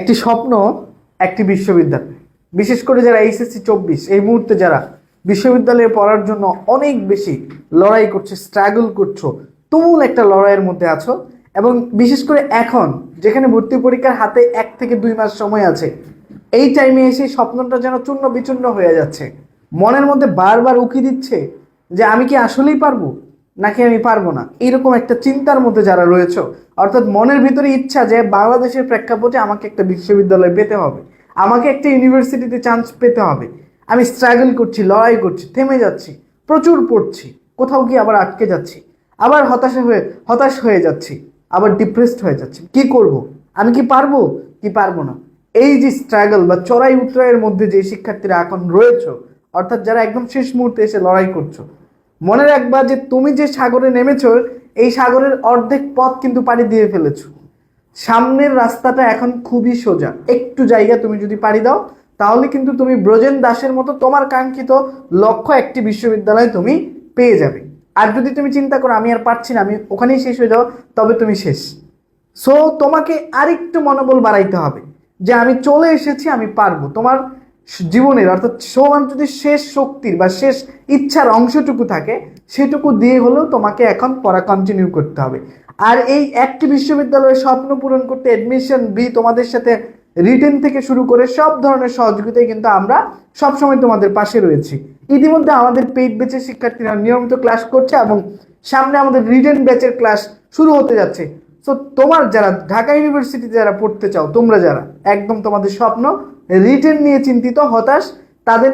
একটি স্বপ্ন, একটি বিশ্ববিদ্যালয়। বিশেষ করে যারা এইচএসসি 24 এই মুহূর্তে যারা বিশ্ববিদ্যালয়ে পড়ার জন্য অনেক বেশি লড়াই করছে, স্ট্রাগল করছো, তুমুল একটা লড়াইয়ের মধ্যে আছো, এবং বিশেষ করে এখন যেখানে ভর্তি পরীক্ষার হাতে 1 থেকে 2 মাস সময় আছে, এই টাইমে এসে স্বপ্নটা যেন চূর্ণ বিচূর্ণ হয়ে যাচ্ছে। মনের মধ্যে বারবার উকি দিচ্ছে যে আমি কি আসলেই পারবো নাকি আমি পারবো না, এইরকম একটা চিন্তার মধ্যে যারা রয়েছে, অর্থাৎ মনের ভিতরে ইচ্ছা যে বাংলাদেশের প্রেক্ষাপটে আমাকে একটা বিশ্ববিদ্যালয় পেতে হবে, আমাকে একটা ইউনিভার্সিটিতে চান্স পেতে হবে। আমি স্ট্রাগল করছি, লড়াই করছি, থেমে যাচ্ছি, প্রচুর পড়ছি, কোথাও গিয়ে আবার আটকে যাচ্ছি, আবার হতাশ হয়ে যাচ্ছি, আবার ডিপ্রেসড হয়ে যাচ্ছি। কি করব? আমি কি পারবো কি পারবো না? এই যে স্ট্রাগল বা চড়াই উতরাইয়ের মধ্যে যে শিক্ষার্থীরা এখন রয়েছে, অর্থাৎ যারা একদম শেষ মুহূর্তে এসে লড়াই করছো, মনে রাখবা যে তুমি যে সাগরে নেমেছো, এই সাগরের অর্ধেক পথ কিন্তু পাড়ি দিয়ে ফেলেছো। সামনের রাস্তাটা এখন খুবই সোজা, একটু জায়গা তুমি যদি পাড়ি দাও, তাহলে কিন্তু তুমি ব্রজেন দাসের মতো তোমার কাঙ্ক্ষিত লক্ষ্য একটি বিশ্ববিদ্যালয় তুমি পেয়ে যাবে। আর যদি তুমি চিন্তা করো আমি আর পারছি না, আমি ওখানেই শেষ হয়ে যাও, তবে তুমি শেষ। সো তোমাকে আরেকটু মনোবল বাড়াইতে হবে যে আমি চলে এসেছি, আমি পারবো। তোমার জীবনের অর্থাৎ সমান যদি শেষ শক্তির বা শেষ ইচ্ছার অংশটুকু থাকে, সেটুকু দিয়ে হলেও তোমাকে এখন পড়া কন্টিনিউ করতে হবে। আর এই একটি বিশ্ববিদ্যালয়ের স্বপ্ন পূরণ করতে অ্যাডমিশন বি তোমাদের সাথে রিটেন থেকে শুরু করে সব ধরনের সহযোগিতায় কিন্তু আমরা সবসময় তোমাদের পাশে রয়েছি। ইতিমধ্যে আমাদের পেইড ব্যাচের শিক্ষার্থীরা নিয়মিত ক্লাস করছে এবং সামনে আমাদের রিটেন ব্যাচের ক্লাস শুরু হতে যাচ্ছে। সো তোমার যারা ঢাকা ইউনিভার্সিটিতে যারা পড়তে চাও, তোমরা যারা একদম তোমাদের স্বপ্ন রিটেন নিয়ে চিন্তিত, হতাশ, তাদের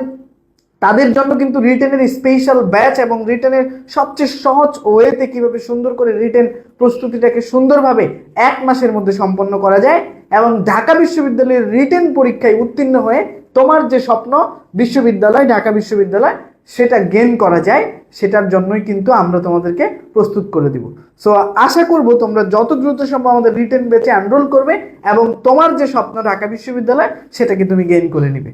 তাদের জন্য কিন্তু রিটেনের স্পেশাল ব্যাচ এবং রিটেনের সবচেয়ে সহজ ওয়েতে কিভাবে সুন্দর করে রিটেন প্রস্তুতিটাকে সুন্দরভাবে 1 মাসের মধ্যে সম্পন্ন করা যায় এবং ঢাকা বিশ্ববিদ্যালয়ের রিটেন পরীক্ষায় উত্তীর্ণ হয়ে তোমার যে স্বপ্ন বিশ্ববিদ্যালয়, ঢাকা বিশ্ববিদ্যালয়, সেটা গেইন করা যায়, সেটার জন্যই কিন্তু আমরা তোমাদেরকে প্রস্তুত করে দিব। সো আশা করব তোমরা যত দ্রুত সম্ভব আমাদের রিটেন ব্যাচে এনরোল করবে এবং তোমার যে স্বপ্ন ঢাকা বিশ্ববিদ্যালয়, সেটাকে তুমি গেইন করে নিবে।